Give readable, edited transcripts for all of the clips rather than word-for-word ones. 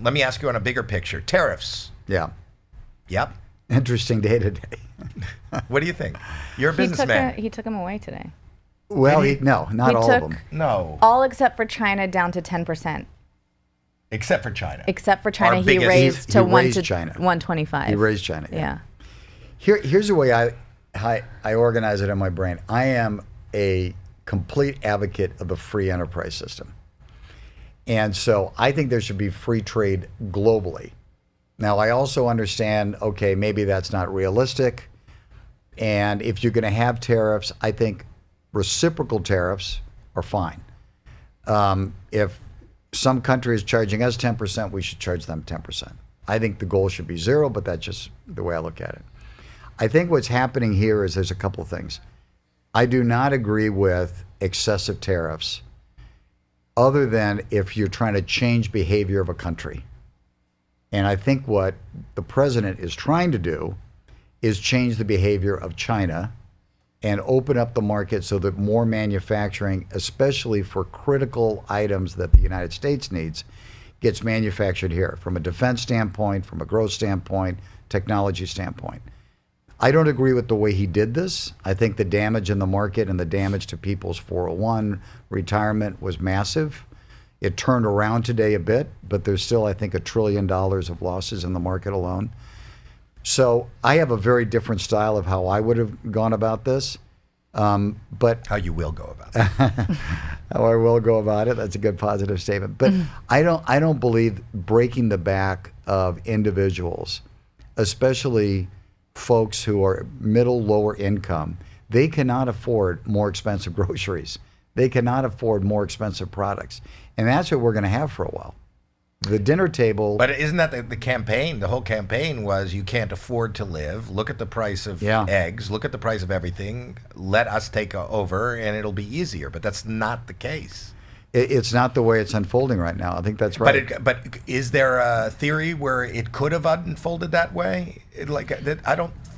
Let me ask you on a bigger picture. Tariffs. Yeah. Yep. Interesting day today. What do you think? You're a businessman. He took them away today. Well, no, not He all of took- them. No. All except for China down to 10%. Except for China. Except for China, Our he biggest- raised to He 1 raised to China. 125. He raised China. Yeah. Here's the way I organize it in my brain. I am a complete advocate of the free enterprise system. And so I think there should be free trade globally. Now, I also understand, okay, maybe that's not realistic. And if you're going to have tariffs, I think reciprocal tariffs are fine. If some country is charging us 10%, we should charge them 10%. I think the goal should be zero, but that's just the way I look at it. I think what's happening here is there's a couple of things. I do not agree with excessive tariffs other than if you're trying to change behavior of a country. And I think what the president is trying to do is change the behavior of China and open up the market so that more manufacturing, especially for critical items that the United States needs, gets manufactured here from a defense standpoint, from a growth standpoint, technology standpoint. I don't agree with the way he did this. I think the damage in the market and the damage to people's 401 retirement was massive. It turned around today a bit, but there's still, I think, $1 trillion of losses in the market alone. So I have a very different style of how I would have gone about this. But How you will go about it. how I will go about it. That's a good positive statement. But I don't believe breaking the back of individuals, especially folks who are middle, lower income. They cannot afford more expensive groceries. They cannot afford more expensive products. And that's what we're going to have for a while. The dinner table. But isn't that the campaign? The whole campaign was you can't afford to live. Look at the price of eggs. Look at the price of everything. Let us take over and it'll be easier. But that's not the case. It's not the way it's unfolding right now. I think that's right. But is there a theory where it could have unfolded that way?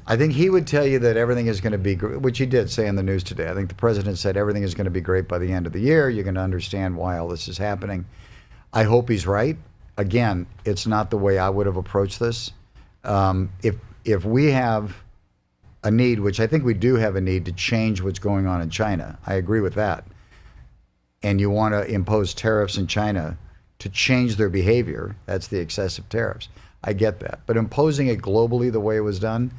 I think he would tell you that everything is going to be great, which he did say in the news today. I think the president said everything is going to be great by the end of the year. You're going to understand why all this is happening. I hope he's right. Again, it's not the way I would have approached this. If we have a need, which I think we do have a need to change what's going on in China, I agree with that. And you want to impose tariffs in China to change their behavior, that's the excessive tariffs. I get that. But imposing it globally the way it was done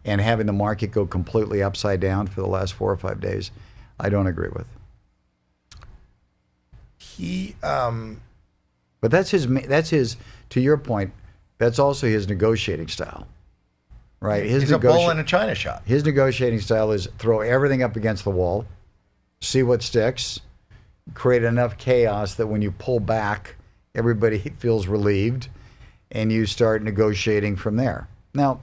and having the market go completely upside down for the last 4 or 5 days, I don't agree with. But that's his, to your point, that's also his negotiating style, right? He's a bull in a china shop. His negotiating style is throw everything up against the wall, see what sticks, create enough chaos that when you pull back, everybody feels relieved, and you start negotiating from there. Now,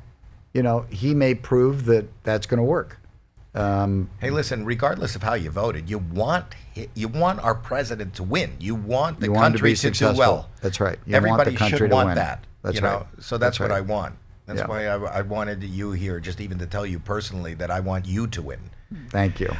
he may prove that that's going to work. Hey, listen, regardless of how you voted, you want our president to win. You want the country to do well. That's right. Everybody should want win. that. That's right. So that's what right. I want. That's why I wanted you here, just even to tell you personally that I want you to win. Thank you.